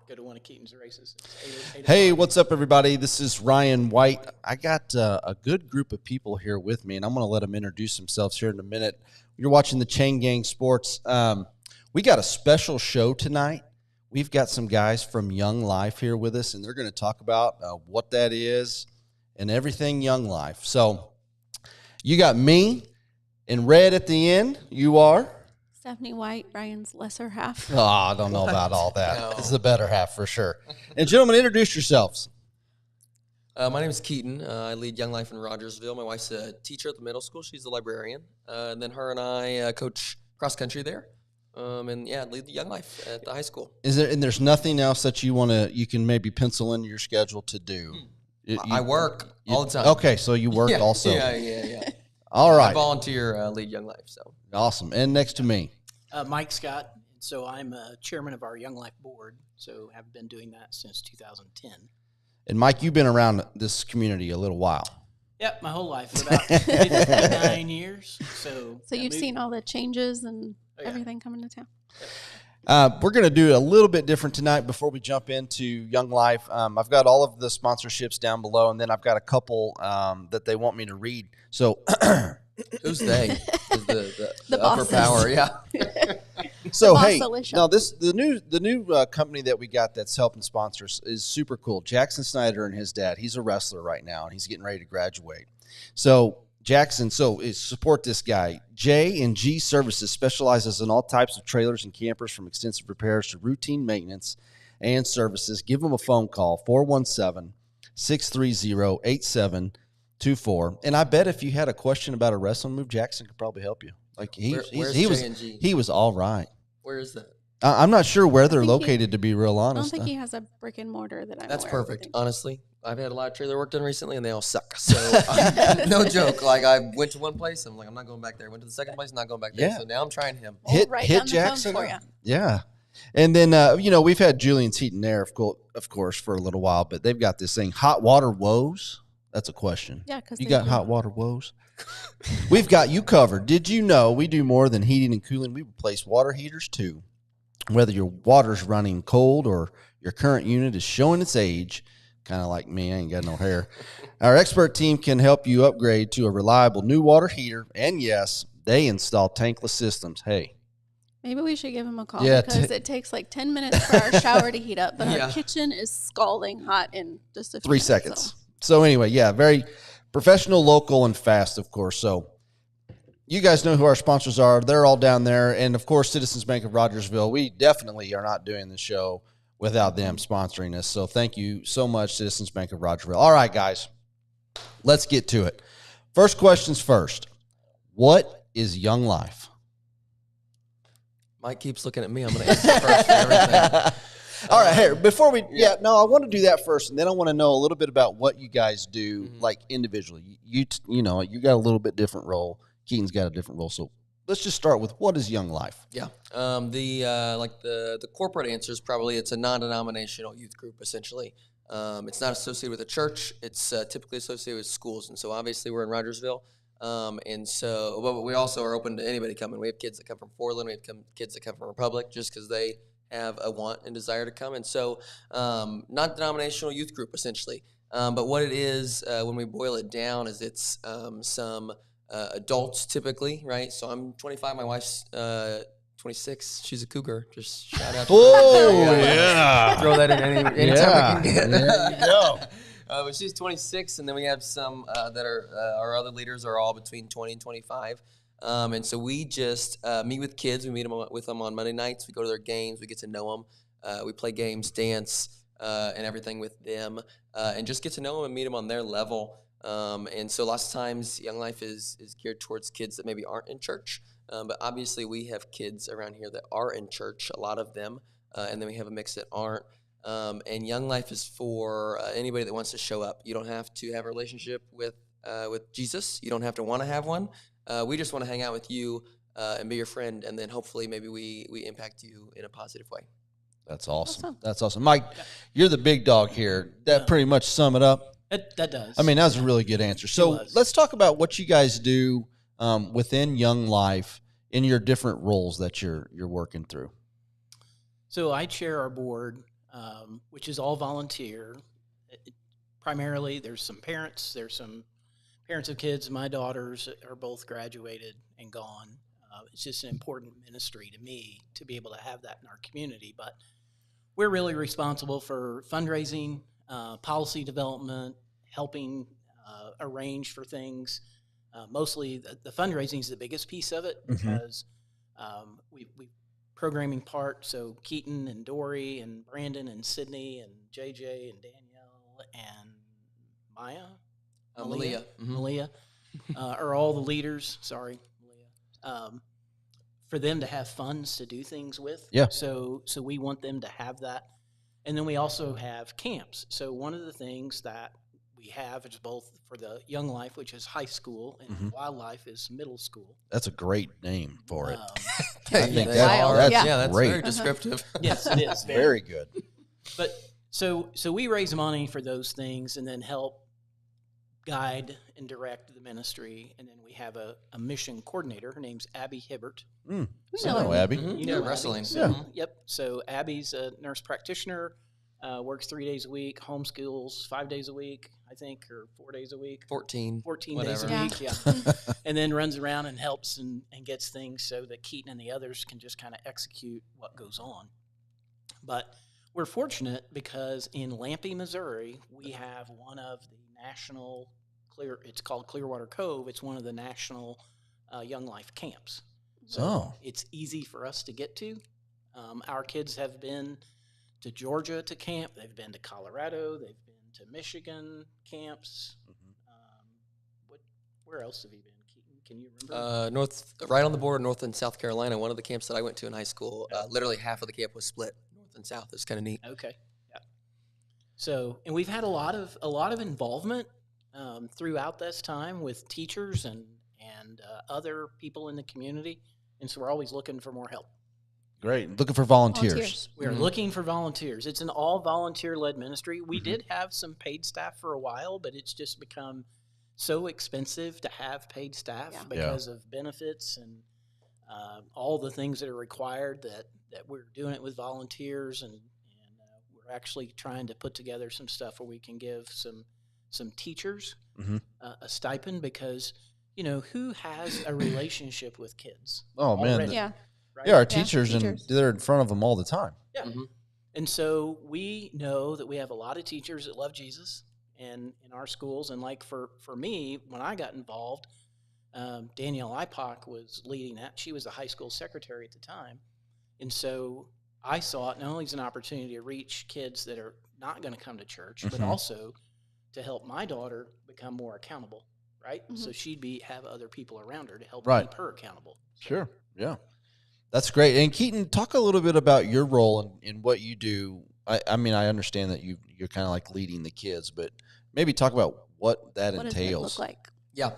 go to one of Keaton's races. Hey, what's up, everybody? This is Ryan White. I got a good group of people here with me, and I'm going to let them introduce themselves here in a minute. You're watching the Chain Gang Sports. We got a special show tonight. We've got some guys from Young Life here with us, and they're going to talk about what that is and everything Young Life. So you got me in red at the end. You are? Stephanie White, Ryan's lesser half. Oh, I don't know about all that. No. This is the better half for sure. And gentlemen, introduce yourselves. My name is Keaton. I lead Young Life in Rogersville. My wife's a teacher at the middle school. She's a librarian. And then her and I coach cross country there. Lead the Young Life at the high school. And there's nothing else that you can maybe pencil into your schedule to do? I work all the time. Okay, so you work also. Yeah. All right. I volunteer lead Young Life. So awesome. And next to me, Mike Scott. So I'm chairman of our Young Life board. So have been doing that since 2010. And Mike, you've been around this community a little while. Yep, my whole life, for about 59 years. So you've seen all the changes and everything coming to town. We're going to do a little bit different tonight before we jump into Young Life. I've got all of the sponsorships down below, and then I've got a couple that they want me to read. So who's they? The upper bosses. power, yeah. So hey, now the new company that we got that's helping sponsors is super cool. Jackson Snyder and his dad. He's a wrestler right now, and he's getting ready to graduate. So Jackson, support this guy. J&G Services specializes in all types of trailers and campers, from extensive repairs to routine maintenance and services. Give them a phone call, 417-630-8724. And I bet if you had a question about a wrestling move, Jackson could probably help you. Like he was all right. Where is that? I'm not sure where they're located, to be real honest. I don't think he has a brick and mortar that I'm That's aware perfect, of. honestly. I've had a lot of trailer work done recently, and they all suck. So, no joke. Like, I went to one place, I'm like, I'm not going back there. Went to the second place, not going back there. Yeah. So now I'm trying him. Hit Jackson for you. Yeah. And then, we've had Julian's Heating there, of course, for a little while, but they've got this thing, hot water woes. That's a question. Yeah, because you got hot water woes. We've got you covered. Did you know we do more than heating and cooling? We replace water heaters too. Whether your water's running cold or your current unit is showing its age, kind of like me, I ain't got no hair. Our expert team can help you upgrade to a reliable new water heater. And yes, they install tankless systems. Hey. Maybe we should give him a call because it takes like 10 minutes for our shower to heat up, but our kitchen is scalding hot in just a few 3 minutes, seconds. So anyway, very professional, local, and fast, of course. So you guys know who our sponsors are. They're all down there. And, of course, Citizens Bank of Rogersville. We definitely are not doing the show without them sponsoring us. So thank you so much, Citizens Bank of Rogersville. All right, guys, let's get to it. First questions first. What is Young Life? Mike keeps looking at me. I'm going to answer first for everything. All right, here, before we, I want to do that first, and then I want to know a little bit about what you guys do, like individually. You got a little bit different role. Keaton's got a different role. So let's just start with, what is Young Life? Yeah. The corporate answer is probably it's a non-denominational youth group, essentially. It's not associated with a church. It's typically associated with schools. And so obviously we're in Rogersville. But we also are open to anybody coming. We have kids that come from Forland. We have kids that come from Republic, just because they have a want and desire to come. And so non-denominational youth group, essentially. But what it is, when we boil it down, is it's some adults typically, right? So I'm 25, my wife's 26. She's a cougar. Just shout out to her. Yeah. Throw that in any time we can get. There you go. But she's 26, and then we have some that are our other leaders are all between 20 and 25. And so we just meet with kids. We meet with them on Monday nights. We go to their games. We get to know them. We play games, dance, and everything with them, and just get to know them and meet them on their level. And so lots of times Young Life is geared towards kids that maybe aren't in church. But obviously we have kids around here that are in church, a lot of them, and then we have a mix that aren't. And Young Life is for anybody that wants to show up. You don't have to have a relationship with Jesus. You don't have to want to have one. We just want to hang out with you and be your friend, and then hopefully maybe we impact you in a positive way. That's awesome. That's awesome. Mike, you're the big dog here. That pretty much sum it up? That does. I mean, that was a really good answer. So let's talk about what you guys do within Young Life in your different roles that you're working through. So I chair our board. which is all volunteer. Primarily, there's some parents. There's some parents of kids. My daughters are both graduated and gone. It's just an important ministry to me to be able to have that in our community. But we're really responsible for fundraising, policy development, helping arrange for things. Mostly the fundraising is the biggest piece of it because we programming part. So Keaton and Dory and Brandon and Sydney and JJ and Danielle and Malia are all the leaders. Sorry, Malia. For them to have funds to do things with. Yeah. So we want them to have that. And then we also have camps. So one of the things that we have is both for the Young Life, which is high school, and Wildlife is middle school. That's a great name for it. I think that's great. very descriptive. Yes, it is. Very good. But so we raise money for those things and then help guide and direct the ministry. And then we have a mission coordinator. Her name's Abby Hibbert. We know Abby. You know wrestling. Abby. So, Yep. So Abby's a nurse practitioner, works 3 days a week, homeschools 5 days a week, I think, or 4 days a week. 14 days a whatever. week, yeah. And then runs around and helps and gets things so that Keaton and the others can just kind of execute what goes on. But we're fortunate because in Lampe, Missouri, we have one of the national it's called Clearwater Cove. It's one of the national Young Life camps. So it's easy for us to get to. Our kids have been to Georgia to camp. They've been to Colorado. They've been to Michigan camps. Where else have you been, Keaton? Can you remember? Right on the border, North and South Carolina. One of the camps that I went to in high school, literally half of the camp was split, North and South. It's kind of neat. Okay, yeah. So, and we've had a lot of involvement throughout this time with teachers and other people in the community, and so we're always looking for more help. Great. Looking for volunteers. We are looking for volunteers. It's an all volunteer-led ministry. We did have some paid staff for a while, but it's just become so expensive to have paid staff because of benefits and all the things that are required that we're doing it with volunteers, and we're actually trying to put together some stuff where we can give some teachers a stipend because, who has a relationship with kids? Oh, already, man. Yeah. Right? Yeah, our teachers, and they're in front of them all the time. Yeah. And so we know that we have a lot of teachers that love Jesus and in our schools. And like for me, when I got involved, Danielle Ipock was leading that. She was the high school secretary at the time. And so I saw it not only as an opportunity to reach kids that are not going to come to church, but also to help my daughter become more accountable, right? So she'd have other people around her to help keep her accountable. Sure, yeah. That's great. And Keaton, talk a little bit about your role in what you do. I mean, I understand that you're kind of like leading the kids, but maybe talk about what that entails. What does it look like? Yeah.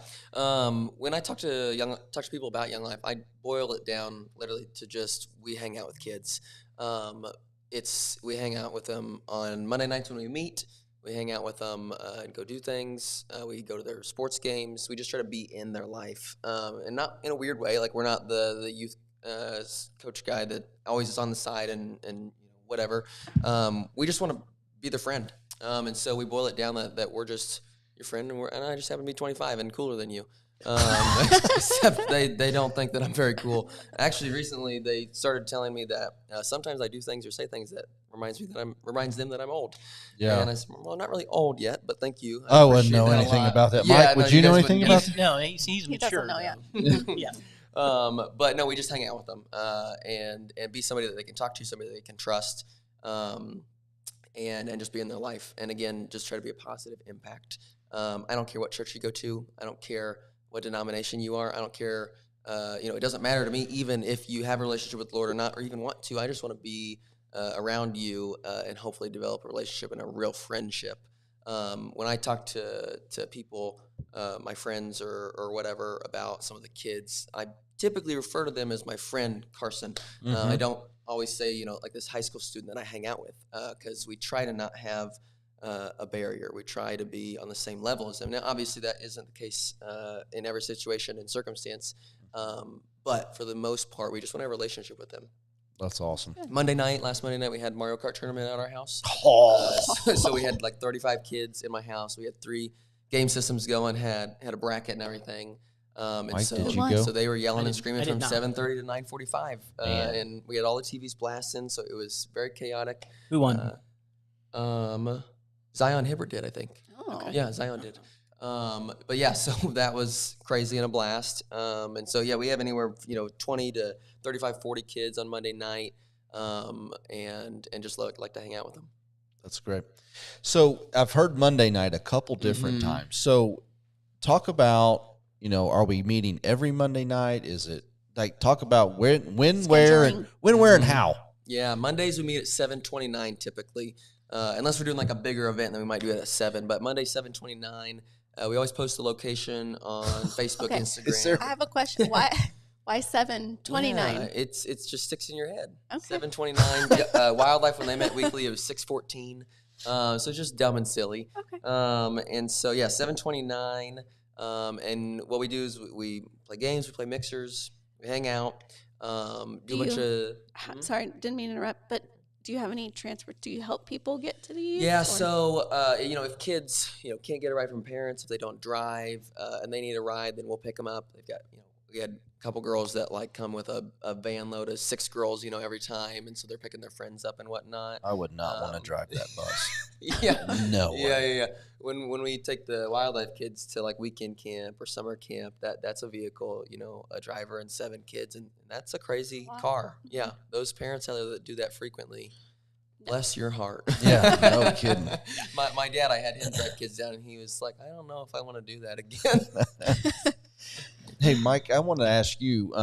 When I talk to people about Young Life, I boil it down literally to just we hang out with kids. We hang out with them on Monday nights when we meet. We hang out with them and go do things. We go to their sports games. We just try to be in their life, and not in a weird way. Like we're not the youth coach guy that always is on the side and whatever. We just want to be their friend, and so we boil it down that we're just your friend, and I just happen to be 25 and cooler than you. Except they don't think that I'm very cool. Actually, recently they started telling me that sometimes I do things or say things that reminds them that I'm old. Yeah. And I said, well, I'm not really old yet, but thank you. I wouldn't know anything about that. Mike, would you know anything about that? No, he's mature. Doesn't know yet. Yeah. But no, we just hang out with them and be somebody that they can talk to, somebody that they can trust, and just be in their life. And again, just try to be a positive impact. I don't care what church you go to. I don't care what denomination you are. I don't care. It doesn't matter to me, even if you have a relationship with the Lord or not, or even want to. I just want to be around you and hopefully develop a relationship and a real friendship. When I talk to people, my friends or whatever, about some of the kids, I typically refer to them as my friend Carson. I don't always say, like this high school student that I hang out with, because we try to not have a barrier. We try to be on the same level as them. Now, obviously, that isn't the case in every situation and circumstance, but for the most part, we just want to have a relationship with them. That's awesome. Last Monday night, we had Mario Kart tournament at our house. Oh. So we had like 35 kids in my house. We had 3 game systems going, had a bracket and everything. And Mike, so, did you go? so they were yelling and screaming I did from not. 7:30 to 9:45, and we had all the TVs blasting. So it was very chaotic. Who won? Zion Hibbert did, I think. Oh. Yeah, Zion did. But yeah, so that was crazy and a blast. And so yeah, we have anywhere 20 to 35, 40 kids on Monday night, and just like to hang out with them. That's great. So I've heard Monday night a couple different times. So talk about, are we meeting every Monday night? Is it like talk about when, where, and how? Yeah, Mondays we meet at 7:29 typically, unless we're doing like a bigger event, then we might do it at 7. But Monday 7:29. We always post the location on Facebook, Okay. Instagram. I have a question. Why 7:29? Yeah, it's just sticks in your head. Okay. 7:29. Wildlife, when they met weekly, it was 6:14. So it's just dumb and silly. Okay. And so yeah, 7:29. And what we do is we play games, we play mixers, we hang out, do a bunch of. Sorry, didn't mean to interrupt, but do you have any transport? Do you help people get to these? Yeah, or- so if kids can't get a ride from parents, if they don't drive and they need a ride, then we'll pick them up. They've got we had a couple girls that like come with a van load of 6 girls every time, and so they're picking their friends up and whatnot. I would not want to drive that bus. Yeah, No way. yeah. When we take the wildlife kids to like weekend camp or summer camp, that's a vehicle, a driver and 7 kids, and that's a crazy car. Yeah, those parents out there that do that frequently. Bless your heart. Yeah, no kidding. My dad, I had him drive kids down, and he was like, I don't know if I want to do that again. Hey, Mike, I want to ask you,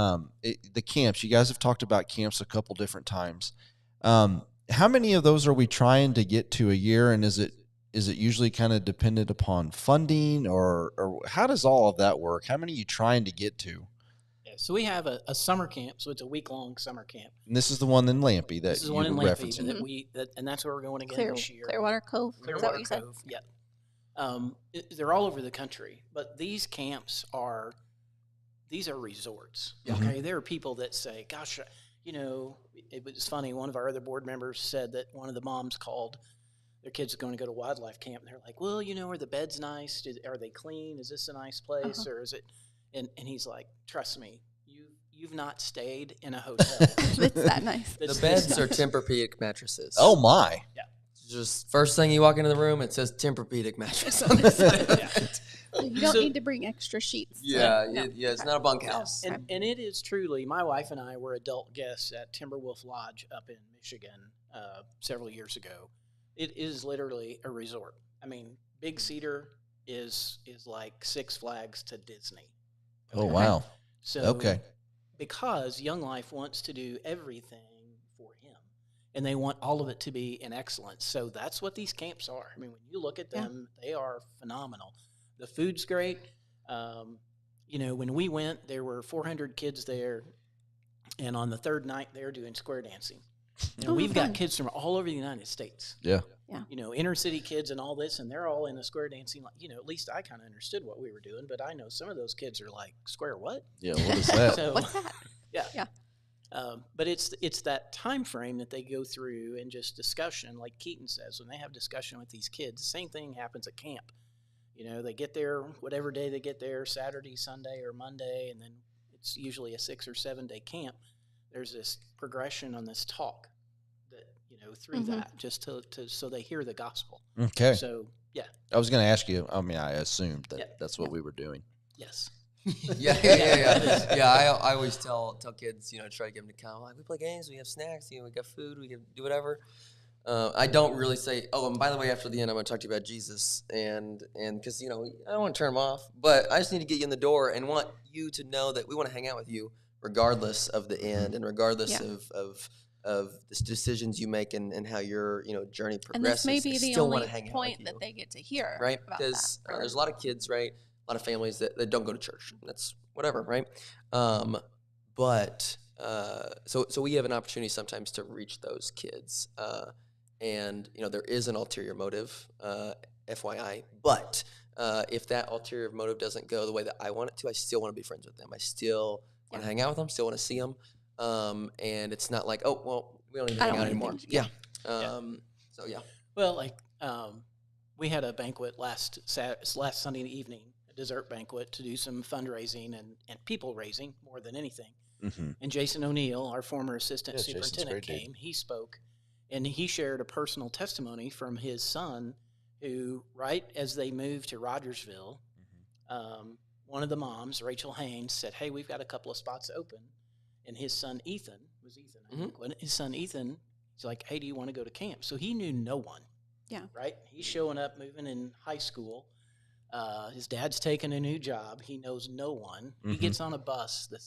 the camps, you guys have talked about camps a couple different times. How many of those are we trying to get to a year? And is it usually kind of dependent upon funding or how does all of that work? How many are you trying to get to? Yeah, so we have a summer camp, so it's a week-long summer camp. And this is the one in Lampy that This is you one in were Lampy referencing. and that's where we're going again this year. Clearwater Cove. Is that what Clearwater you said? Cove. Yeah. They're all over the country, but these camps are resorts. Okay, there are people that say, "Gosh, it was funny." One of our other board members said that one of the moms called their kids going to go to wildlife camp, and they're like, "Well, are the beds nice? Are they clean? Is this a nice place, or is it?" And he's like, "Trust me, you've not stayed in a hotel. It's that nice. The beds are Tempur-Pedic mattresses. Oh, my. Yeah. Just first thing you walk into the room, it says Tempur-Pedic mattress on the side. You don't So- need to bring extra sheets. Yeah, No. it's not a bunkhouse. And it is truly, my wife and I were adult guests at Timberwolf Lodge up in Michigan several years ago. It is literally a resort. I mean, Big Cedar is like Six Flags to Disney. Oh, wow. So Okay. because Young Life wants to do everything for him, and they want all of it to be in excellence. So that's what these camps are. I mean, when you look at them, they are phenomenal. The food's great. When we went, there were 400 kids there, and on the 3rd night, they're doing square dancing. And we've got kids from all over the United States. Yeah. Inner city kids and all this, and they're all in the square dancing. Like, at least I kind of understood what we were doing, but I know some of those kids are like, square what? Yeah, what is that? So, What's that? yeah. But it's that time frame that they go through and just discussion, like Keaton says, when they have discussion with these kids, the same thing happens at camp. They get there, whatever day they get there, Saturday, Sunday, or Monday, and then it's usually a 6 or 7 day camp. There's this progression on this talk that, through that, just to so they hear the gospel. Okay. So, yeah. I was going to ask you, I assumed that Yeah. that's what we were doing. Yes. Yeah. I always tell kids, try to get them to come. Like, we play games, we have snacks, we got food, we can do whatever. I don't really say, oh, and by the way, after the end, I'm going to talk to you about Jesus, and because I don't want to turn them off, but I just need to get you in the door and want you to know that we want to hang out with you, regardless of the end, and regardless of the decisions you make and how your journey And progresses. this may be I the still wanna only hang out with point you. that they get to hear. Right, about because that. there's a lot of kids, right? A lot of families that don't go to church. That's whatever, right? So we have an opportunity sometimes to reach those kids, and there is an ulterior motive, FYI. But if that ulterior motive doesn't go the way that I want it to, I still want to be friends with them. I still want to hang out with them. Still want to see them. and it's not like, oh, well, we don't need to I hang don't out want anymore. anything. Yeah. Yeah. So yeah. Well, like we had a banquet last Sunday evening, a dessert banquet to do some fundraising and people raising more than anything. Mm-hmm. And Jason O'Neill, our former assistant Yeah, Jason's superintendent, great dude. came. He spoke, and he shared a personal testimony from his son, who right as they moved to Rogersville, one of the moms, Rachel Haynes, said, "Hey, we've got a couple of spots open." And his son Ethan I think, when his son Ethan, he's like, "Hey, do you want to go to camp?" So he knew no one. Yeah. Right? He's showing up, moving in high school. His dad's taking a new job. He knows no one. He gets on a bus the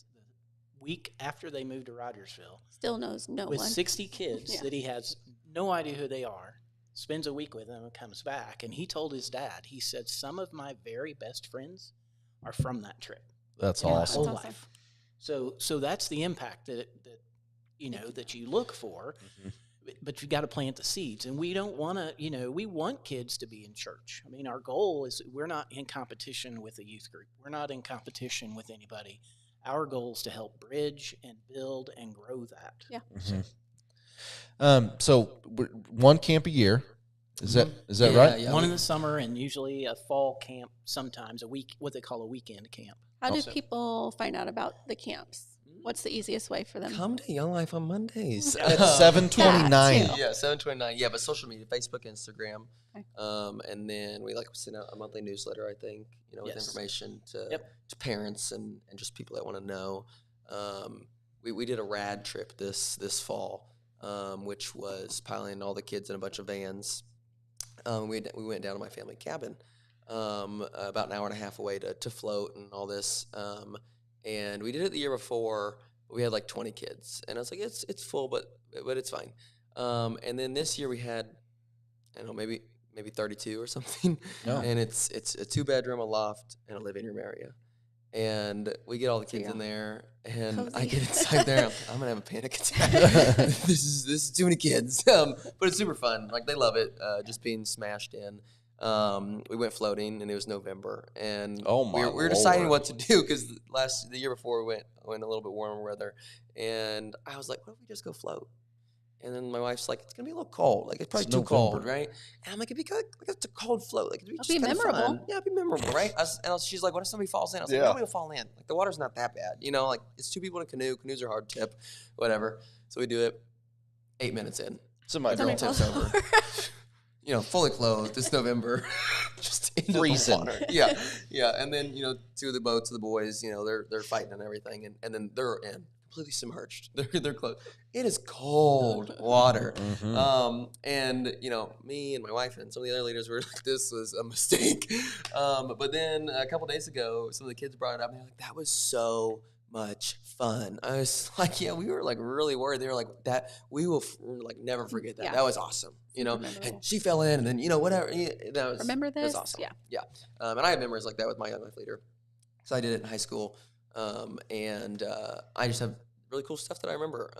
week after they moved to Rogersville Still knows no with one. 60 kids Yeah. that he has no idea who they are, spends a week with them and comes back. And he told his dad, he said, "Some of my very best friends are from that trip. That's in my awesome. whole That's awesome. life." So that's the impact that that you look for, but you got to plant the seeds. And we don't want to, we want kids to be in church. I mean, our goal is we're not in competition with a youth group. We're not in competition with anybody. Our goal is to help bridge and build and grow that. Yeah. So one camp a year. Is that Yeah, right? yeah. One in the summer and usually a fall camp, sometimes a week, what they call a weekend camp. How do Also. people find out about the camps? What's the easiest way for them? Come to Young Life on Mondays. At 7:29. Yeah, Yeah, 7:29. Yeah, but social media, Facebook, Instagram, Okay. And then we send out a monthly newsletter. I think with Yes. information to Yep. to parents and just people that want to know. We did a rad trip this fall, which was piling all the kids in a bunch of vans. We went down to my family cabin, about an hour and a half away to float and all this. And we did it the year before. We had like 20 kids, and I was like, it's full, but it's fine. And then this year we had, I don't know, maybe 32 or something. No. And it's a 2-bedroom, a loft, and a living room area. And we get all the kids Yeah. in there, and I Cozy. get inside there. I'm gonna have a panic attack. This is too many kids. But it's super fun. Like they love it. Just being smashed in. We went floating, and it was November, and Oh, my we were deciding Lord. what to do because the year before we went a little bit warmer weather, and I was like, what if we just go float? And then my wife's like, it's gonna be a little cold. Like it's probably It's too cold, November. right? And I'm like, it'd be good. Like it's a cold float. Like it'd be It'll just be kinda memorable. fun. Yeah, it'd be memorable, right? She's like, what if somebody falls in? I was like, Yeah. nobody will fall in. Like the water's not that bad, Like it's 2 people in a canoe. Canoes are hard to tip, whatever. So we do it. 8 minutes in, So my Somebody girl tips falls over. Fully clothed. It's November. Just into the Freezing. water. Yeah, yeah. And then 2 of the boats, the boys, they're fighting and everything, and then they're in completely submerged. They're close. It is cold water. And me and my wife and some of the other leaders were like, this was a mistake. But then a couple days ago, some of the kids brought it up and they're like, that was so much fun. I was like, yeah, we were like really worried. They were like, that we will never forget that. Yeah. That was awesome. Memorable. And she fell in, and then whatever. That was Remember It was this? awesome. Yeah. Yeah. And I have memories like that with my Young Life leader. So I did it in high school, and I just have really cool stuff that I remember.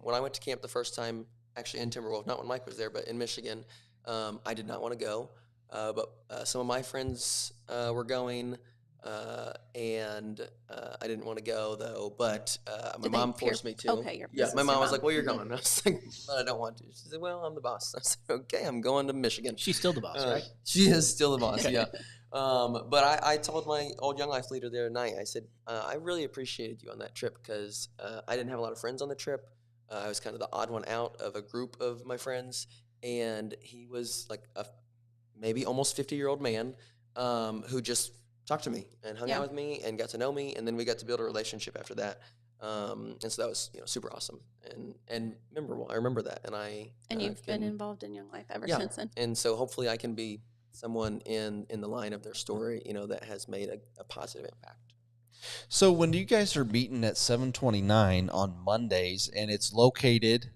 When I went to camp the first time, actually in Timberwolf, not when Mike was there, but in Michigan, I did not want to go, but some of my friends were going. And I didn't want to go though, but my Did they mom peer- forced me to. Okay, your Yeah, this my is mom your was like, "Well, you're Mhm. going." I was like, "But I don't want to." She said, "Well, I'm the boss." I said, "Okay, I'm going to Michigan." She's still the boss, right? She is still the boss, yeah. But I told my old Young Life leader there tonight, I said, I really appreciated you on that trip because I didn't have a lot of friends on the trip. I was kind of the odd one out of a group of my friends, and he was like a maybe almost 50-year-old man who just talked to me and hung Yeah. out with me and got to know me, and then we got to build a relationship after that. And so that was super awesome and memorable. I remember that, and And you've been can- involved in Young Life ever Yeah. since then. and so hopefully I can be someone in the line of their story, that has made a positive impact. So when you guys are meeting at 7:29 on Mondays, and it's located,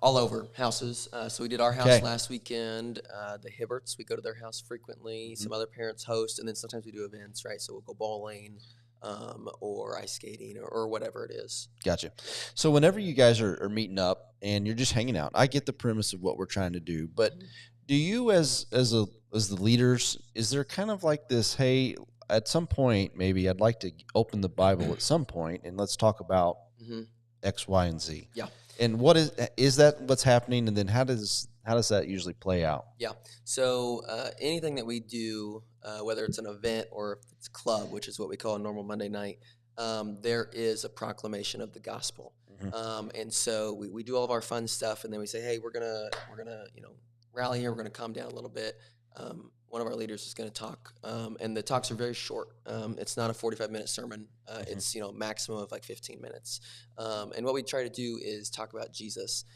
All over houses. So we did our house Okay. last weekend. The Hibberts, we go to their house frequently. Some other parents host, and then sometimes we do events, right? So we'll go bowling or ice skating or whatever it is. gotcha. So whenever you guys are meeting up and you're just hanging out, I get the premise of what we're trying to do, but do you as the leaders, is there kind of like this, hey, at some point maybe I'd like to open the Bible at some point and let's talk about Mm-hmm. X, Y, and Z. Yeah. And what is that what's happening? And then how does that usually play out? Yeah. So anything that we do, whether it's an event or if it's club, which is what we call a normal Monday night, there is a proclamation of the gospel. And so we do all of our fun stuff, and then we say, hey, we're gonna rally here. We're gonna calm down a little bit. One of our leaders is going to talk, and the talks are very short. It's not a 45-minute sermon. It's maximum of like 15 minutes. And what we try to do is talk about Jesus.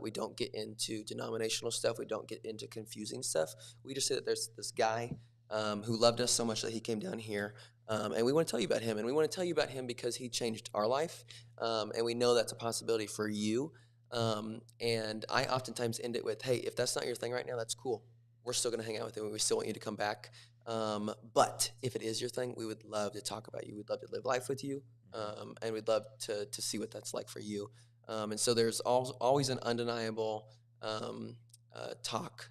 We don't get into denominational stuff. We don't get into confusing stuff. We just say that there's this guy who loved us so much that he came down here, and we want to tell you about him. And we want to tell you about him because he changed our life, and we know that's a possibility for you. And I oftentimes end it with, hey, if that's not your thing right now, that's cool. We're still going to hang out with you. We still want you to come back. But if it is your thing, we would love to talk about you. We'd love to live life with you, and we'd love to see what that's like for you. And so there's always an undeniable talk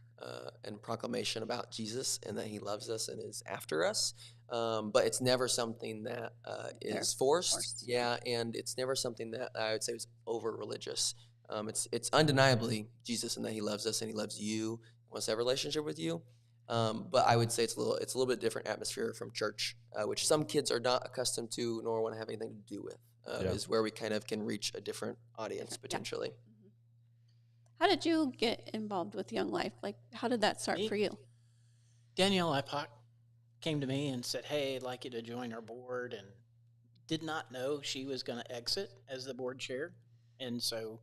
and proclamation about Jesus and that he loves us and is after us. But it's never something that is forced. Yeah, and it's never something that I would say is over-religious. It's undeniably Jesus and that he loves us and he loves you, wants to have a relationship with you. But I would say it's a little bit different atmosphere from church, which some kids are not accustomed to nor want to have anything to do with, is where we kind of can reach a different audience potentially. How did you get involved with Young Life? Like, how did that start for you? Danielle Ipock came to me and said, hey, I'd like you to join our board, and did not know she was going to exit as the board chair. And so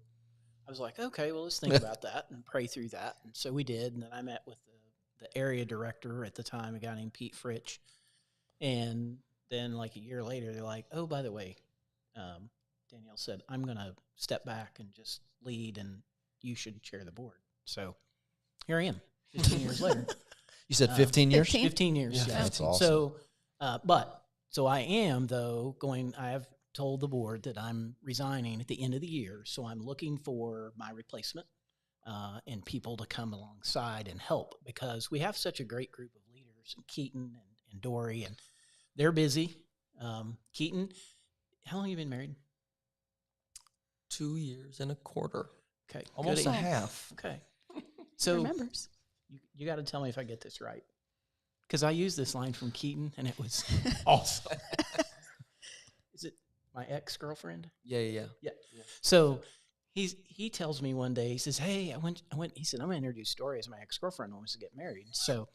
I was like, okay, well, let's think about that and pray through that. And so we did. And then I met with the area director at the time, a guy named Pete Fritch. And then like a year later, they're like, oh, by the way, Danielle said, I'm going to step back and just lead, and you should chair the board. So here I am, 15 years later. You said 15 years? 15 years, yeah. That's awesome. So I am, though, I have told the board that I'm resigning at the end of the year, so I'm looking for my replacement and people to come alongside and help, because we have such a great group of leaders, and Keaton and Dory, and they're busy. Keaton, how long have you been married? 2 years and a quarter. Okay. Almost good. a half. Okay. So Remembers. you got to tell me if I get this right, because I used this line from Keaton, and it was awesome. Is it my ex-girlfriend? Yeah. So he tells me one day, he says, hey, I went, he said, I'm going to introduce Dory as my ex-girlfriend who wants to get married. So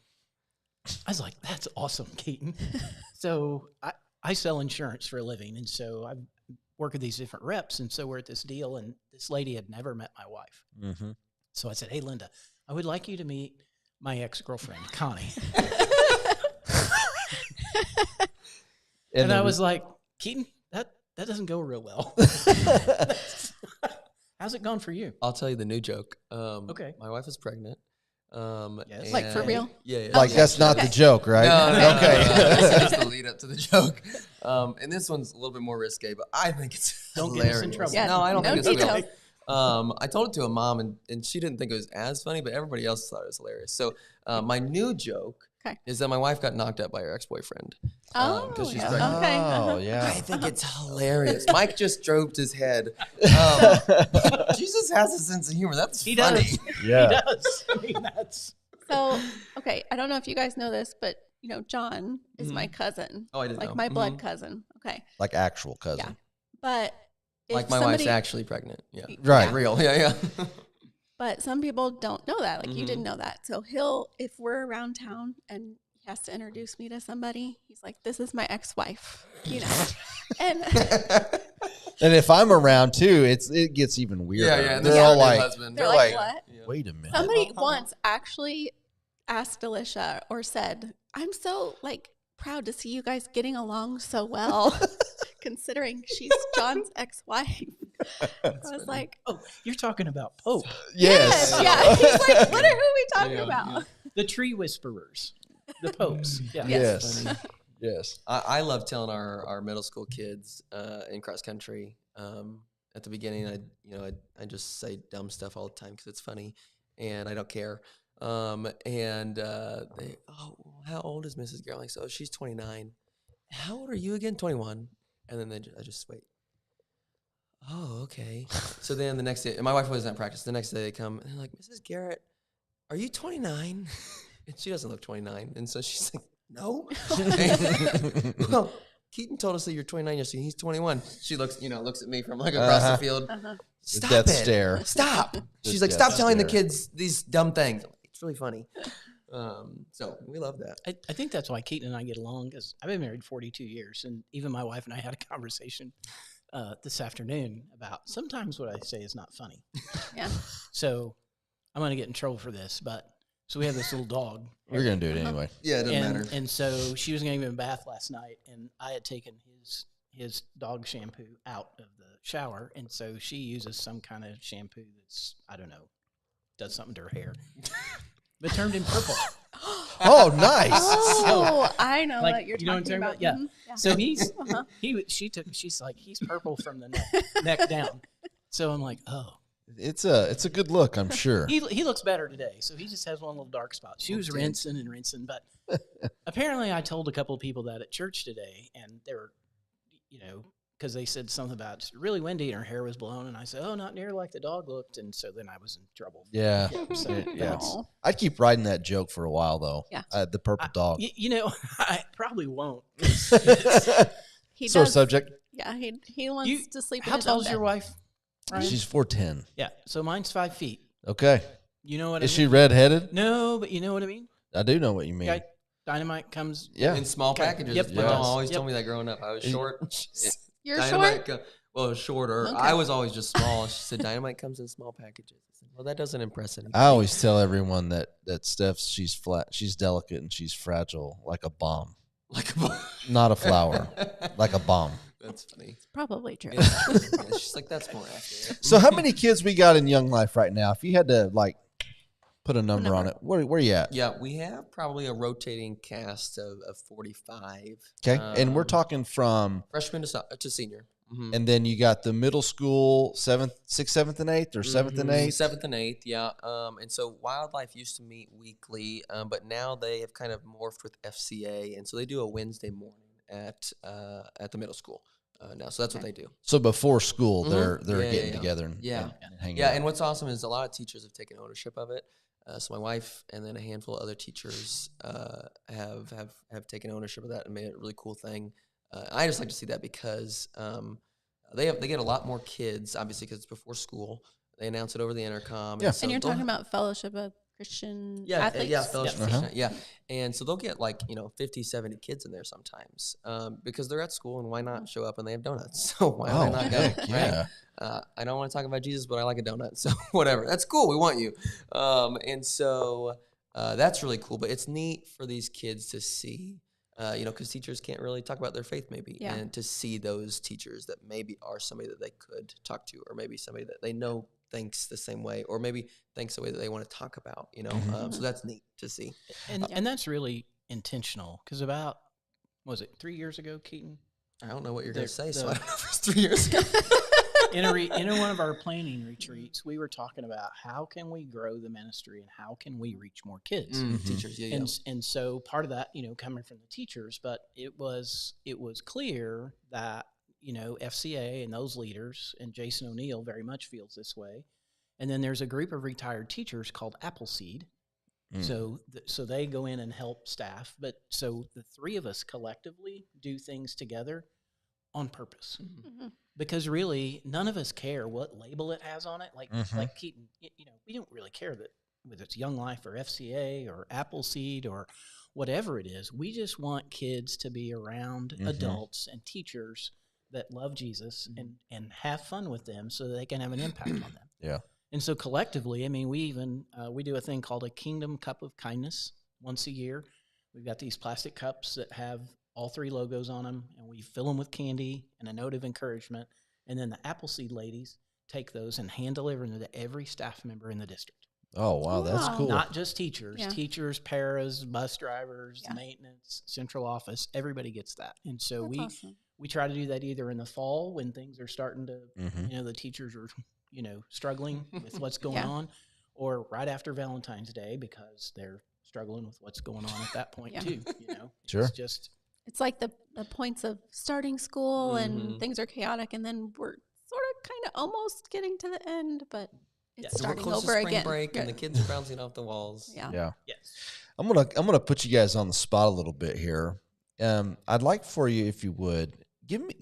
I was like, that's awesome, Keaton. So I sell insurance for a living, and so I work with these different reps, and so we're at this deal, and this lady had never met my wife. Mm-hmm. So I said, hey, Linda, I would like you to meet my ex-girlfriend, Connie. And I was like, Keaton, that doesn't go real well. How's it gone for you? I'll tell you the new joke. Okay. My wife is pregnant. Yes. Like, for real? Yeah. Like, that's not the joke, right? No, Okay. This is just the lead up to the joke. And this one's a little bit more risque, but I think it's Don't hilarious. get us in trouble. Yeah, No, I don't no think it's details. real. I told it to a mom, and she didn't think it was as funny, but everybody else thought it was hilarious. So my new joke is that my wife got knocked up by her ex-boyfriend. Because she's pregnant. Okay. Oh, yeah. I think it's hilarious. Mike just stroked his head. Jesus has a sense of humor. That's He funny. does. Yeah. He does. I mean, that's... So, okay, I don't know if you guys know this, but, John is my cousin. Oh, I didn't know. Like, my blood cousin. Okay. Like actual cousin. Yeah. But if Like my wife's actually pregnant. Yeah. Right. Like real. Yeah. But some people don't know that. Like, you didn't know that. So if we're around town and he has to introduce me to somebody, he's like, this is my ex-wife, And And if I'm around too, it gets even weirder. Yeah. And They're this is all her new like, husband. they're like, what? wait a minute. Somebody once actually asked Alicia or said, I'm so, proud to see you guys getting along so well, considering she's John's ex-wife. I was like, Oh, you're talking about Pope. Yes. yeah. He's like, who are we talking Yeah. about? The tree whisperers. The popes. Yeah. Yes. Funny. Yes. I love telling our middle school kids in cross country. At the beginning, I just say dumb stuff all the time because it's funny, and I don't care. They, how old is Mrs. Garrett? Like, so she's 29. How old are you again? 21. And then I just wait. oh, okay. So then the next day, and my wife wasn't at practice. The next day they come and they're like, Mrs. Garrett, are you 29? And she doesn't look 29. And so she's like, no. Well, Keaton told us that you're 29 yesterday. He's 21. She looks at me from like across the field. Stop death it. stare. Stop. The She's like, death stop telling the stare. kids these dumb things. It's really funny. So we love that. I think that's why Keaton and I get along, because I've been married 42 years, and even my wife and I had a conversation this afternoon about sometimes what I say is not funny. Yeah. So I'm going to get in trouble for this, but so we have this little dog. We're going to do it anyway. Yeah, it doesn't matter. And so she was going to give him a bath last night, and I had taken his dog shampoo out of the shower, and so she uses some kind of shampoo that's, I don't know, does something to her hair, but turned him purple. Oh, nice. Oh, I know Like, what you're you know what talking I'm about. talking about? Mhm. So he's Uh-huh. she's like, he's purple from the neck down. So I'm like, oh, It's a good look, I'm sure. he looks better today. So he just has one little dark spot. She was rinsing and rinsing, but apparently I told a couple of people that at church today, and they were, because they said something about it's really windy and her hair was blown, and I said, oh, not near like the dog looked, and so then I was in trouble. Yeah. So, Yeah. Aw. I'd keep riding that joke for a while, though. Yeah. The purple dog. I probably won't. He Sore does. subject. Yeah, he wants You- to sleep. How in his own tall is your bed. wife, Ryan? She's 4'10". Yeah, so mine's 5 feet. Okay. You know what Is I she mean? redheaded? No, but you know what I mean? I do know what you mean. Guy, Dynamite comes. Yeah. In small Okay. packages. Yep, My it mom does. always Yep. told me that growing up. I was short. You're Dynamite short. Well, shorter. Okay. I was always just small. She said, dynamite comes in small packages. I said, well, that doesn't impress anybody. I always tell everyone that Steph's, she's flat, she's delicate, and she's fragile, like a bomb. Like Not a flower, like a bomb. That's funny. Probably true. Yeah. Yeah, she's like, that's more accurate. So how many kids we got in Young Life right now? If you had to put a number on it, where you at? Yeah, we have probably a rotating cast of 45. Okay. And we're Um, talking from, freshman to senior. Mhm. and then you got the middle school, 6th, 7th, and 8th, or 7th and 8th? 7th and 8th, yeah. And so Wildlife used to meet weekly, but now they have kind of morphed with FCA, and so they do a Wednesday morning at the middle school now. So that's what they do. So before school, Mhm. they're Yeah, getting yeah. together and, Yeah. and hanging Yeah, out. and what's awesome is a lot of teachers have taken ownership of it. So my wife and then a handful of other teachers have taken ownership of that and made it a really cool thing. I just like to see that because they get a lot more kids, obviously, because it's before school. They announce it over the intercom. Yeah. And you're they'll- talking about Fellowship of Christian yeah, Athletes. yeah, fellowship, Uh-huh. Christian, yeah. And so they'll get 50, 70 kids in there sometimes because they're at school, and why not show up and they have donuts? So why Oh, would I not go? heck, right? yeah. I don't want to talk about Jesus, but I like a donut. So whatever. That's cool. We want you. And so that's really cool. But it's neat for these kids to see, because teachers can't really talk about their faith maybe. Yeah. And to see those teachers that maybe are somebody that they could talk to, or maybe somebody that they know thinks the same way, or maybe thinks the way that they want to talk about, Mhm. So that's neat to see. And that's really intentional, because about, what was it 3 years ago, Keaton? I don't know what you're going to say, so the- I don't know if it's 3 years ago. in one of our planning retreats, we were talking about how can we grow the ministry and how can we reach more kids. Mhm. Teachers, yeah. And so part of that, coming from the teachers, but it was clear that FCA and those leaders, and Jason O'Neill very much feels this way. And then there's a group of retired teachers called Appleseed. Mm. So they go in and help staff, but so the three of us collectively do things together on purpose. Mhm. Because really, none of us care what label it has on it. Like Mhm. like Keaton, we don't really care that whether it's Young Life or FCA or Appleseed or whatever it is. We just want kids to be around Mhm. adults and teachers that love Jesus and have fun with them, so that they can have an impact on them. Yeah. And so collectively, I mean, we even we do a thing called a Kingdom Cup of Kindness once a year. We've got these plastic cups that have all three logos on them, and we fill them with candy and a note of encouragement. And then the Appleseed ladies take those and hand deliver them to every staff member in the district. Oh, wow. That's Wow. cool. Not just teachers, Yeah. teachers, paras, bus drivers, Yeah. maintenance, central office, everybody gets that. And so That's awesome. we try to do that either in the fall when things are starting to, Mhm. the teachers are, struggling with what's going Yeah. on, or right after Valentine's Day because they're struggling with what's going on at that point Yeah. too. Sure. It's just It's like the points of starting school Mhm. and things are chaotic, and then we're sort of kind of almost getting to the end, but it's Yeah. We're starting close to over spring again. break, and the kids are bouncing off the walls. Yeah. Yeah. Yes. I'm gonna put you guys on the spot a little bit here. I'd like for you, if you would,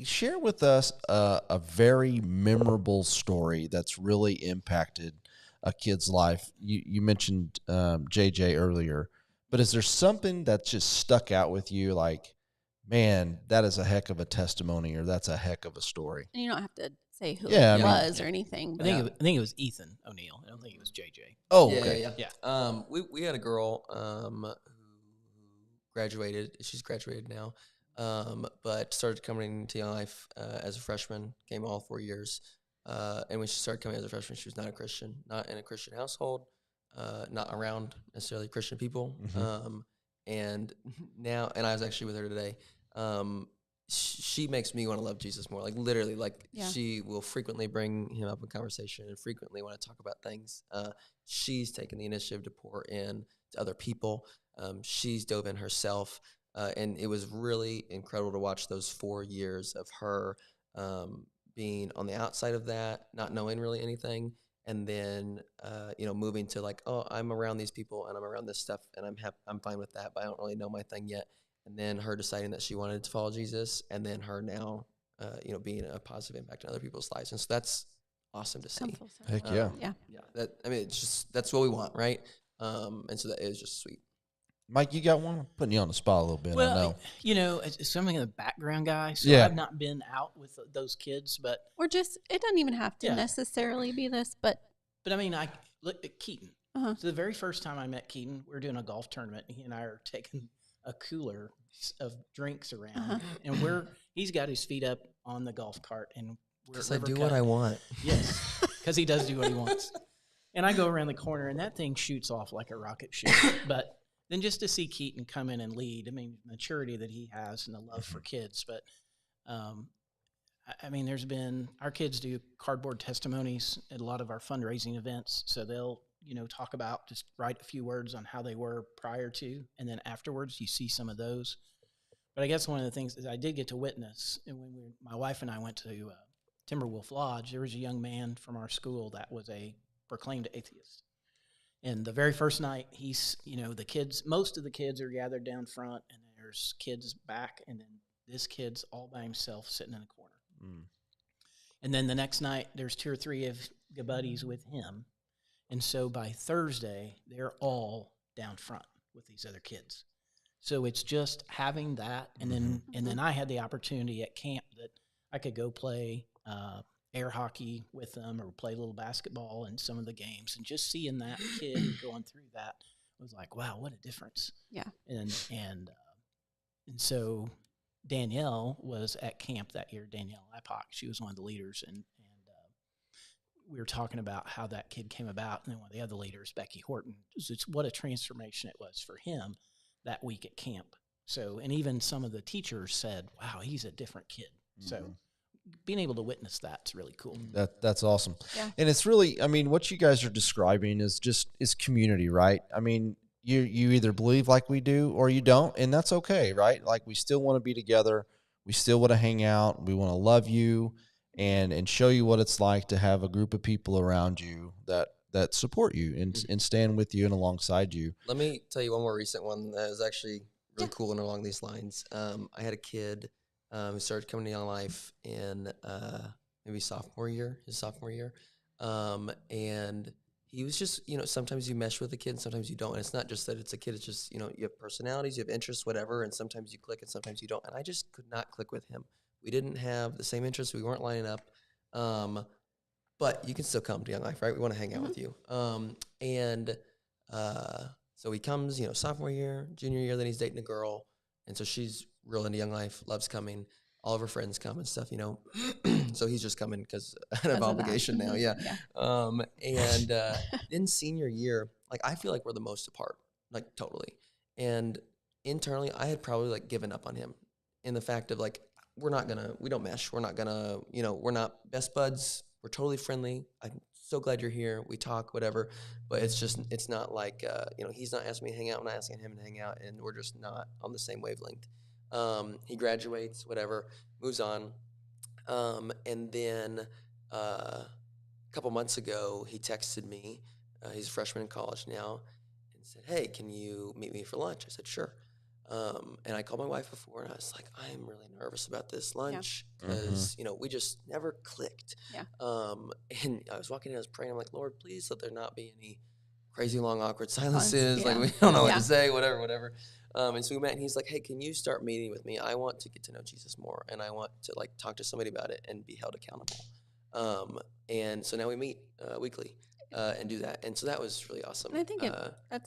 share with us a very memorable story that's really impacted a kid's life. You mentioned JJ earlier, but is there something that just stuck out with you? Like, man, that is a heck of a testimony, or that's a heck of a story. And you don't have to say who Yeah, it I mean- was or anything. I But think it was Ethan O'Neill. I don't think it was JJ. Oh, Yeah, okay. yeah, yeah. We had a girl who graduated. She's graduated now, but started coming to Young Life as a freshman. Came all 4 years, and when she started coming as a freshman, she was not a Christian, not in a Christian household, not around necessarily Christian people. And now, and I was actually with her today. She makes me want to love Jesus more. Like literally, like Yeah. she will frequently bring him up in conversation and frequently want to talk about things. She's taken the initiative to pour in to other people. She's dove in herself, and it was really incredible to watch those 4 years of her being on the outside of that, not knowing really anything, and then moving to like, oh, I'm around these people and I'm around this stuff, and I'm fine with that, but I don't really know my thing yet. And then her deciding that she wanted to follow Jesus, and then her now, being a positive impact in other people's lives, and so that's awesome to see. come full circle. Heck yeah. Yeah. It's just that's what we want, right? And so that is just sweet. Mike, you got one? I'm putting you on the spot a little bit. I know. It's something in the background guy. So Yeah. I've not been out with those kids, but Or just, it doesn't even have to Yeah. necessarily be this, but I mean, I look at Keaton. Uh-huh. So the very first time I met Keaton, we were doing a golf tournament. He and I are taking a cooler of drinks around, Uh-huh. and he's got his feet up on the golf cart, and we're Because at I River do Cut. what I want. Yes, because he does do what he wants. And I go around the corner, and that thing shoots off like a rocket ship. But then just to see Keaton come in and lead, I mean, maturity that he has and the love for kids. But, I mean, our kids do cardboard testimonies at a lot of our fundraising events. So they'll, talk about, just write a few words on how they were prior to, and then afterwards you see some of those. But I guess one of the things is I did get to witness, and when my wife and I went to Timberwolf Lodge, there was a young man from our school that was a proclaimed atheist. And the very first night, most of the kids are gathered down front, and there's kids back, and then this kid's all by himself sitting in a corner. Mm. And then the next night, there's 2 or 3 of the buddies with him. And so by Thursday, they're all down front with these other kids. So it's just having that, and then I had the opportunity at camp that I could go play air hockey with them or play a little basketball in some of the games, and just seeing that kid going through that was like, wow, what a difference. Yeah. And so Danielle was at camp that year. Danielle Ipock, she was one of the leaders, and we were talking about how that kid came about, and then one of the other leaders, Becky Horton, it's what a transformation it was for him that week at camp. So, and even some of the teachers said, wow, he's a different kid. So being able to witness that's really cool. That's awesome. Yeah. And it's really, I mean, what you guys are describing is community, right? I mean, you either believe like we do or you don't, and that's okay, right? Like, we still want to be together. We still want to hang out. We want to love you and show you what it's like to have a group of people around you that support you and stand with you and alongside you. Let me tell you one more recent one that was actually really cool and along these lines. I had a kid who started coming to Young Life in maybe his sophomore year. And he was just, sometimes you mesh with a kid, sometimes you don't. And it's not just that it's a kid, it's just, you have personalities, you have interests, whatever, and sometimes you click and sometimes you don't. And I just could not click with him. We didn't have the same interests, we weren't lining up. But you can still come to Young Life, right? We want to hang out with you. So he comes, sophomore year, junior year, then he's dating a girl. And so she's real into Young Life, loves coming. All of her friends come and stuff, So he's just coming because I have obligation now, yeah. Then senior year, like, I feel like we're the most apart, like, totally. And internally, I had probably, like, given up on him in the fact of, like, we don't mesh. We're not gonna, we're not best buds. We're totally friendly. I'm so glad you're here. We talk, whatever. But it's not like, he's not asking me to hang out. I'm not asking him to hang out. And we're just not on the same wavelength. He graduates, whatever, moves on. And then a couple months ago, he texted me. He's a freshman in college now, and said, "Hey, can you meet me for lunch?" I said, "Sure." And I called my wife before, and I was like, "I'm really nervous about this lunch because we just never clicked." Yeah. And I was walking in, I was praying. I'm like, "Lord, please let there not be any crazy long awkward silences. Yeah. Like we don't know what Yeah. to say, whatever." And so we met, and he's like, "Hey, can you start meeting with me? I want to get to know Jesus more, and I want to like talk to somebody about it and be held accountable." And so now we meet weekly and do that, and so that was really awesome. And I think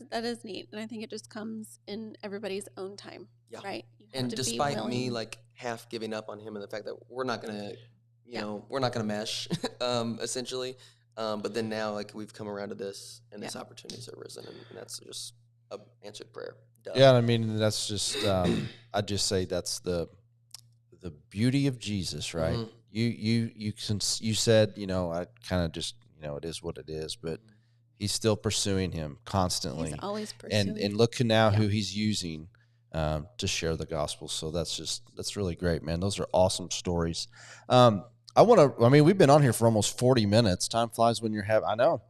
that is neat, and I think it just comes in everybody's own time, Yeah. right? You have And to be despite me willing. like half giving up on him and the fact that we're not gonna, Yeah. we're not gonna mesh, essentially. But then now like we've come around to this, and this opportunity's arisen, and that's just a answered prayer. Duh. Yeah, I mean that's just I'd just say that's the beauty of Jesus, right? Mhm. You said, I kind of just, it is what it is, but he's still pursuing him constantly. He's always pursuing. And look now who he's using to share the gospel. So that's really great, man. Those are awesome stories. We've been on here for almost 40 minutes. Time flies when you're having, I know.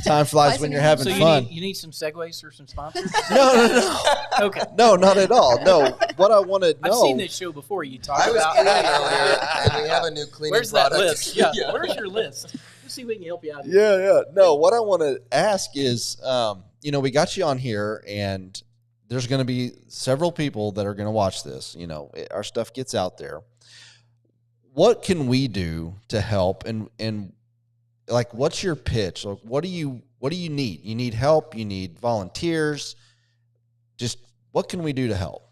Time flies when you're having So fun. you need some segues or some sponsors? No. Okay. No, not at all. No, what I want to know. I've seen this show before. You talk I was about kidding earlier, and we have a new cleaning where's product. that list? Yeah, where's your list? Let's see if we can help you out. Yeah. No, what I want to ask is, we got you on here, and there's going to be several people that are going to watch this. Our stuff gets out there. What can we do to help? And like, what's your pitch? Like, what do you need? You need help. You need volunteers. Just what can we do to help?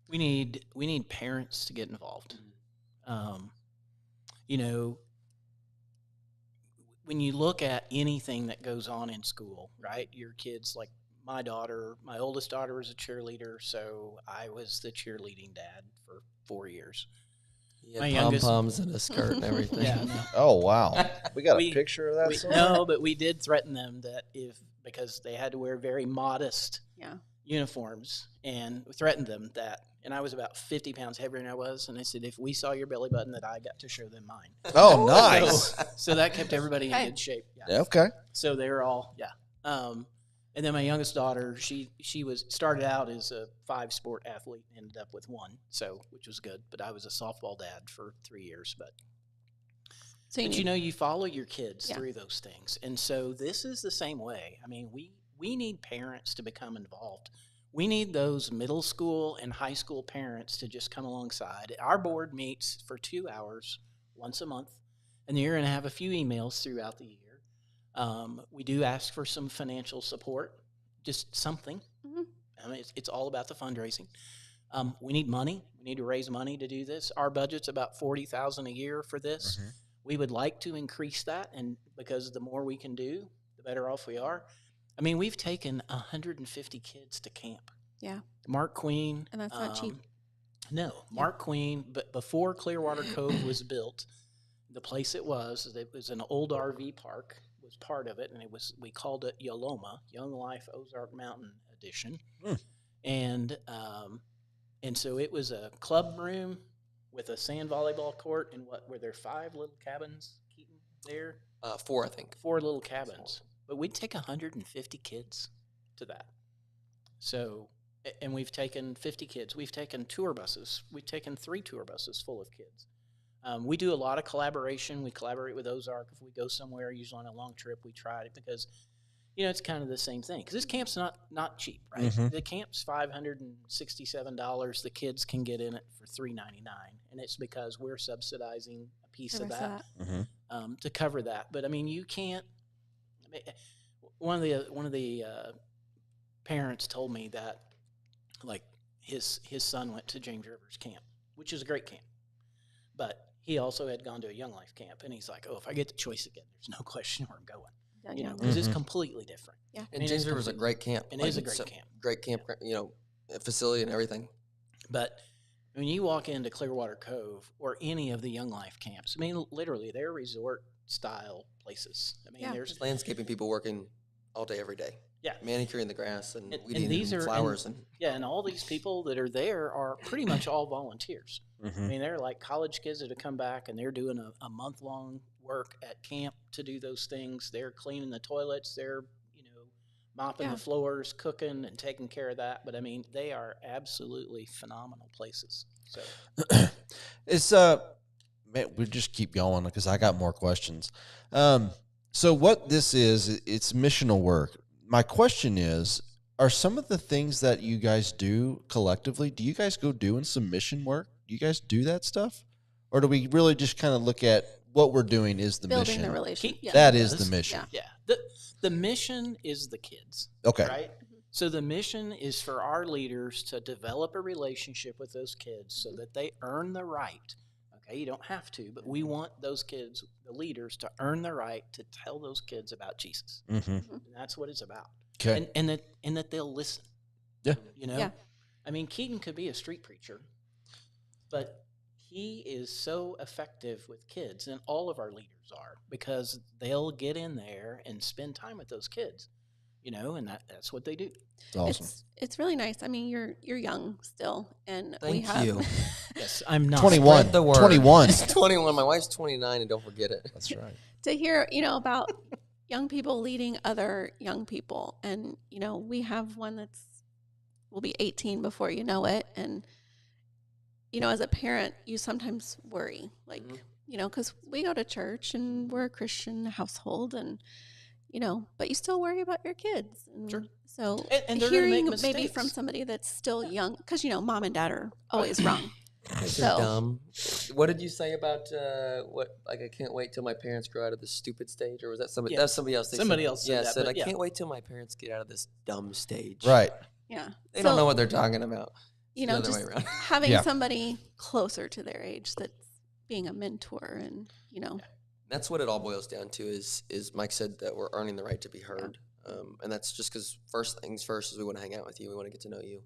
We need parents to get involved. When you look at anything that goes on in school, right? Your kids, like my oldest daughter was a cheerleader, so I was the cheerleading dad for 4 years. Yeah, My youngest- pom-poms and a skirt and everything. Yeah, no. Oh, wow. We got a We- picture of that? No, but we did threaten them that because they had to wear very modest uniforms, and we threatened them that, and I was about 50 pounds heavier than I was, and I said, if we saw your belly button, that I got to show them mine. Oh, nice. So that kept everybody in Okay. good shape. Yeah, okay. So they were all, and then my youngest daughter, she started out as a 5-sport athlete, and ended up with 1, which was good. But I was a softball dad for 3 years. But you follow your kids through those things, and so this is the same way. I mean, we need parents to become involved. We need those middle school and high school parents to just come alongside. Our board meets for 2 hours once a month, and you're going to have a few emails throughout the year. We do ask for some financial support, just something. Mhm. I mean, it's all about the fundraising. We need money. We need to raise money to do this. Our budget's about $40,000 a year for this. Mhm. We would like to increase that, and because the more we can do, the better off we are. I mean, we've taken 150 kids to camp. Yeah. Mark Queen. And that's not cheap. No, Mark Queen, but before Clearwater Cove was built, the place it was an old RV park, was part of it, and we called it Yoloma, Young Life Ozark Mountain Edition. And so it was a club room with a sand volleyball court, and were there 5 little cabins, Keaton, there? 4, I think. 4 little cabins. But we'd take 150 kids to that. So, and we've taken 50 kids. We've taken tour buses. We've taken 3 tour buses full of kids. We do a lot of collaboration. We collaborate with Ozark. If we go somewhere, usually on a long trip, we try it because, it's kind of the same thing. Because this camp's not cheap, right? Mhm. The camp's $567. The kids can get in it for $399, and it's because we're subsidizing a piece of that. To cover that. But I mean, you can't. One of the parents told me that, like, his son went to James Rivers camp, which is a great camp, but he also had gone to a Young Life camp, and he's like, "Oh, if I get the choice again, there's no question where I'm going." Because it's completely different. Yeah. And James River is a great camp. It is a great camp. Great camp, facility and everything. But when you walk into Clearwater Cove or any of the Young Life camps, I mean, literally, they're resort style places. I mean, Yeah. there's Landscaping people working all day, every day. Yeah. manicuring the grass and And weeding these and are- flowers And all these people that are there are pretty much all volunteers. I Mhm. mean, they're like college kids that have come back and they're doing a month-long work at camp to do those things. They're cleaning the toilets. They're, mopping Yeah. the floors, cooking and taking care of that. But I mean, they are absolutely phenomenal places. So It's man, we just keep going because I got more questions. So what this is, it's missional work. My question is, are some of the things that you guys do collectively, do you guys go doing some mission work? Do you guys do that stuff? Or do we really just kind of look at what we're doing is the Building mission? the relationship. Keep- Yeah. That is the Does. mission. Yeah. yeah, the mission is the kids. Okay. Right? So the mission is for our leaders to develop a relationship with those kids so that they earn the right. Okay, you don't have to, but we want those kids, the leaders, to earn the right to tell those kids about Jesus. Mm-hmm. And that's what it's about. Okay. And that they'll listen. Yeah. Yeah. I mean, Keaton could be a street preacher, but he is so effective with kids, and all of our leaders are, because they'll get in there and spend time with those kids, and that's what they do. It's awesome. It's really nice. I mean, you're young still, and we Thank have you. Yes, I'm not. 21. Spread the word. 21. 21. My wife's 29, and don't forget it. That's right. to hear, about young people leading other young people. And, we have one will be 18 before you know it. And, as a parent, you sometimes worry, like, because we go to church and we're a Christian household and, but you still worry about your kids. And Sure. So And they're gonna make hearing maybe mistakes. from somebody that's still young, because, mom and dad are always wrong. They're So- dumb. What did you say about I can't wait till my parents grow out of this stupid stage, or was that somebody? Yeah. That's somebody else. Somebody else said Yeah, that, said but I yeah. can't wait till my parents get out of this dumb stage. Right. Yeah. They don't know what they're talking about. You The know, other just way around. having Yeah. somebody closer to their age that's being a mentor and, That's what it all boils down to. Is Mike said that we're earning the right to be heard, and that's just because first things first is we want to hang out with you. We want to get to know you.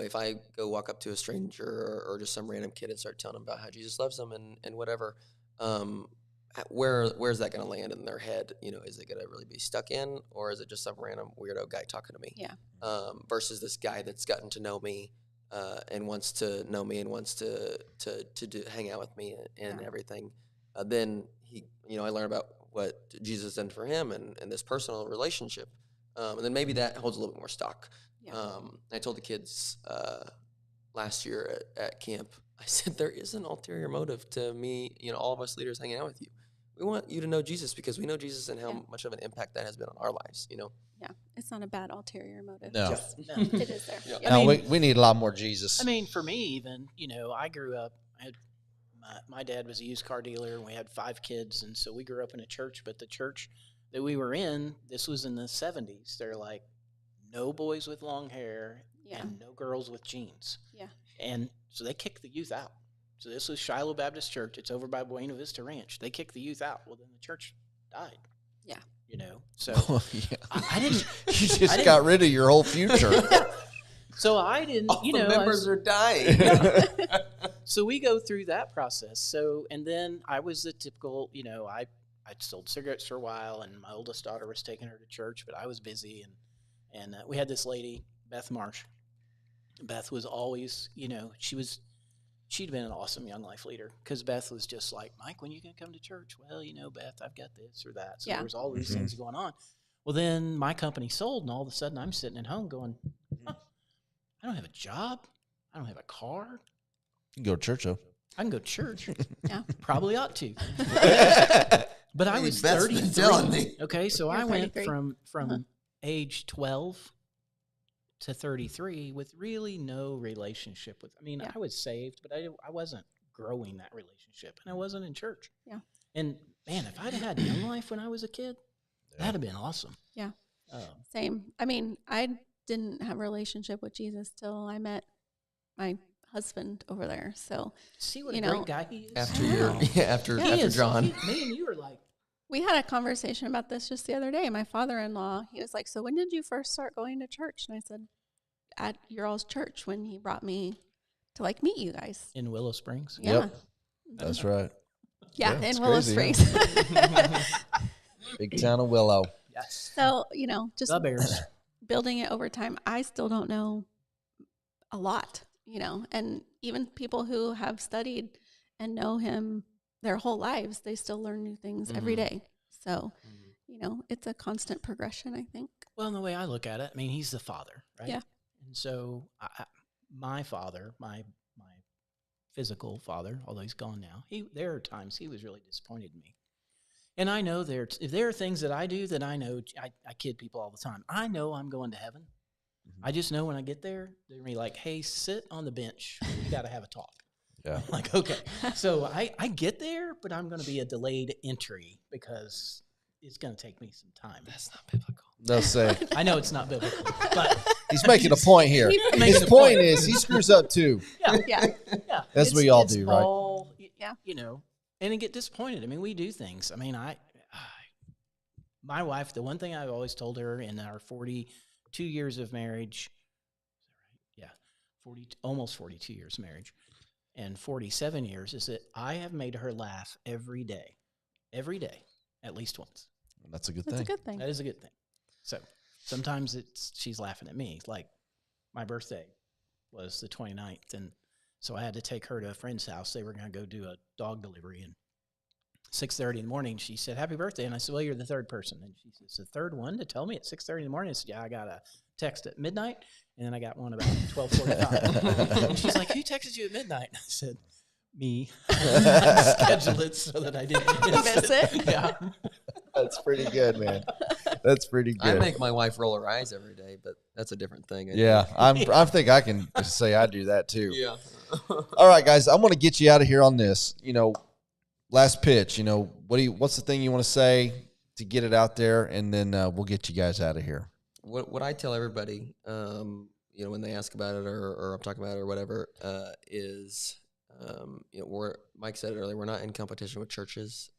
If I go walk up to a stranger or just some random kid and start telling them about how Jesus loves them and whatever, where's that going to land in their head? Is it going to really be stuck in, or is it just some random weirdo guy talking to me? Yeah. Versus this guy that's gotten to know me and wants to know me and wants to hang out with me and Yeah. everything. Then I learn about what Jesus did for him and this personal relationship, and then maybe that holds a little bit more stock. Yeah. I told the kids last year at camp, I said, there is an ulterior motive to me, all of us leaders hanging out with you. We want you to know Jesus because we know Jesus and how Yeah. much of an impact that has been on our lives, Yeah. It's not a bad ulterior motive. No. Just- No. it is there. Yeah. Yeah. No, mean- we need a lot more Jesus. I mean, for me, even, I grew up, my dad was a used car dealer, and we had 5 kids, and so we grew up in a church, but the church that we were in, this was in the 70s. They're like, no boys with long hair Yeah. and no girls with jeans. Yeah. And so they kicked the youth out. So this was Shiloh Baptist Church. It's over by Buena Vista Ranch. They kicked the youth out. Well, then the church died. Yeah. So Yeah. I didn't. You I just didn't- got rid of your whole future. So I didn't. All the I members was- are dying. So we go through that process. So, and then I was the typical, I sold cigarettes for a while, and my oldest daughter was taking her to church, but I was busy, and we had this lady, Beth Marsh. Beth was always, she'd been an awesome young life leader, because Beth was just like, Mike, when you gonna come to church? Well, Beth, I've got this or that. So Yeah. there was all these Mhm. things going on. Well, then my company sold, and all of a sudden I'm sitting at home going, huh, I don't have a job. I don't have a car. You can go to church, though. I can go to church. Yeah. Probably ought to. But I Hey, was Beth's been 33. telling me. Okay, so You're I went 33. from Uh-huh. age 12 to 33 with really no relationship with. I mean, Yeah. I was saved, but I wasn't growing that relationship, and I wasn't in church. Yeah. And man, if I'd had young life when I was a kid, that'd have been awesome. Yeah. Um, Same. I mean, I didn't have a relationship with Jesus till I met my husband over there. So see what You a know, great guy he is. After I your know. after Yeah. He after is- John. me and you are like, we had a conversation about this just the other day. My father-in-law, he was like, so when did you first start going to church? And I said, at your all's church, when he brought me to meet you guys. in Willow Springs. Yeah. Yep. That's right. Yeah, Yeah, it's in Willow crazy, Springs. Big town of Willow. Yes. So, just The Bears. building it over time, I still don't know a lot, and even people who have studied and know him their whole lives, they still learn new things every day. So, it's a constant progression, I think. Well, in the way I look at it, I mean, he's the father, right? Yeah. And so my father, my physical father, although he's gone now, there are times he was really disappointed in me. And I know if there are things that I do that I know, I kid people all the time. I know I'm going to heaven. I just know when I get there, they're going to be like, hey, sit on the bench. We got to have a talk. Yeah. I'm like, okay. So I get there, but I'm going to be a delayed entry because it's going to take me some time. That's not biblical. They'll say I know it's not biblical, but he's making a point here. He's making His a point point. is he screws up too. yeah, Yeah. yeah. As we all it's do, right? all, Yeah. And then get disappointed. I mean, we do things. I mean, my wife, the one thing I've always told her in our 42 years of marriage, is that right? Yeah, almost 42 years of marriage, and 47 years is that I have made her laugh every day, at least once. That's a good That's thing. a good thing. That is a good thing. So sometimes she's laughing at me. Like my birthday was the 29th, and so I had to take her to a friend's house. They were going to go do a dog delivery, and 6:30 in the morning, she said, "Happy birthday." And I said, "Well, you're the third person." And she said, "It's the third one to tell me at 6:30 in the morning?" I said, "Yeah, I got a text at midnight, and then I got one about 12:45. And she's like, "Who texted you at midnight?" I said, "Me." I scheduled it so that I didn't Miss it? Yeah. That's pretty good, man. That's pretty I good. make my wife roll her eyes every day, but that's a different thing. Yeah, I think I can say I do that too. Yeah. All right, guys, I'm going to get you out of here on this. Last pitch. What's the thing you want to say to get it out there, and then we'll get you guys out of here. What I tell everybody, when they ask about it or I'm talking about it or whatever, is, Mike said it earlier, we're not in competition with churches.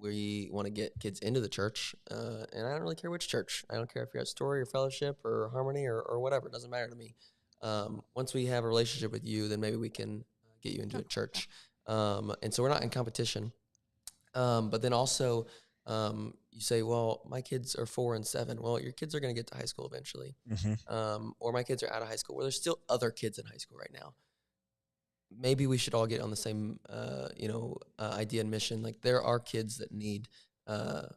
We want to get kids into the church, and I don't really care which church. I don't care if you're at Story or Fellowship or Harmony or whatever. It doesn't matter to me. Once we have a relationship with you, then maybe we can get you into a church. And so we're not in competition. But then also, you say, well, my kids are 4 and 7. Well, your kids are going to get to high school eventually. Or my kids are out of high school. Well, there's still other kids in high school right now. Maybe we should all get on the same, idea and mission. Like there are kids that need a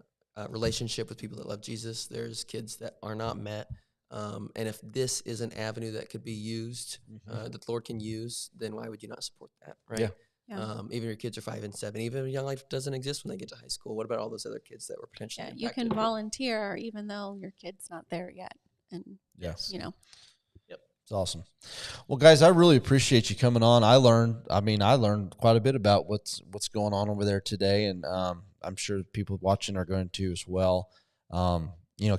relationship with people that love Jesus. There's kids that are not met. And if this is an avenue that could be used, that the Lord can use, then why would you not support that, right? Yeah. Yeah. Even if your kids are 5 and 7, even if Young Life doesn't exist when they get to high school, what about all those other kids that were potentially Yeah, you impacted? can volunteer even though your kid's not there yet. And, Yes. It's awesome. Well, guys, I really appreciate you coming on. I learned quite a bit about what's going on over there today, and I'm sure people watching are going to as well.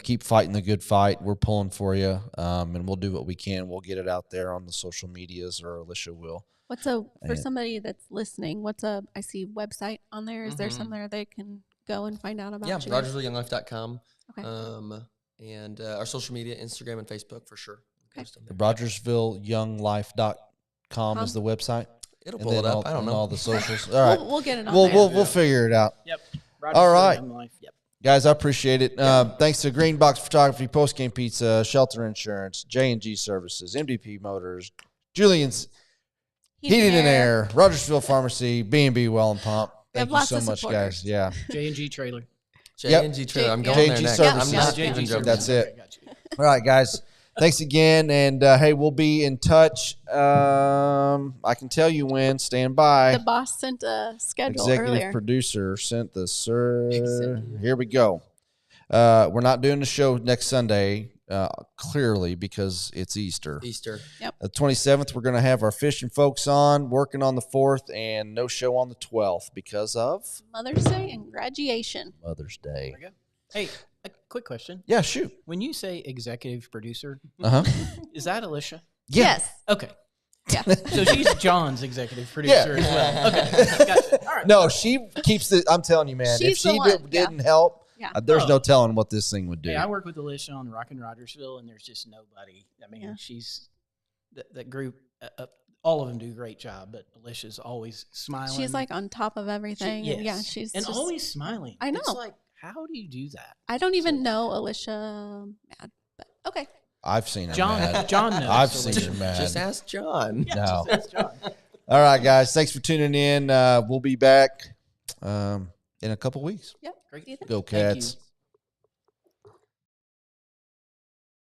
Keep fighting the good fight. We're pulling for you, and we'll do what we can. We'll get it out there on the social medias, or Alicia will. For somebody that's listening, I see website on there. Is there somewhere they can go and find out about you? RogersvilleYoungLife.com. Okay. And our social media, Instagram and Facebook for sure. Okay. Post them there. RogersvilleYoungLife.com is the website. It'll And pull then it up. I don't know. all the socials. All right. We'll get it on We'll there. we'll figure it out. Yep. All right. Young Life. Yep. Guys, I appreciate it. Thanks to Green Box Photography, Postgame Pizza, Shelter Insurance, J&G Services, MDP Motors, Julian's Heating and Air, Rogersville Pharmacy, B&B Well and Pump. We have Thank you lots so of much, supporters. guys. Yeah. J&G trailer. J&G trailer. I'm going J&G there next. Services. I'm not Yeah. even J&G joking. That's it. Okay, got you. All right, guys. Thanks again. And, hey, we'll be in touch. I can tell you when. Stand by. The boss sent a schedule Executive earlier. producer sent the Here we go. We're not doing the show next Sunday, clearly, because it's Easter. Easter. The 27th, we're going to have our fishing folks on, working on the 4th, and no show on the 12th because of Mother's Day and graduation. Mother's Day. There we go. Hey, a quick question. Yeah, shoot. When you say executive producer, Uh-huh. is that Alicia? Yeah. Yes. Okay. Yeah. So she's John's executive producer as well. Okay. Gotcha. All right. No, she keeps the. I'm telling you, man. She's if she the one, didn't help, Yeah. there's Oh. no telling what this thing would do. Hey, I work with Alicia on Rockin' Rogersville, and there's just nobody. I mean, Yeah. she's that group. All of them do a great job, but Alicia's always smiling. She's like on top of everything. Yes. And yeah, she's and just, always smiling. I know. It's like, how do you do that? I don't even know Alicia mad, but okay. I've seen her John, mad. John knows. I've so seen we- her mad. Just ask John. No. That's John. All right, guys. Thanks for tuning in. We'll be back in a couple weeks. Yep. Great. See you then. Go Thank Cats. you.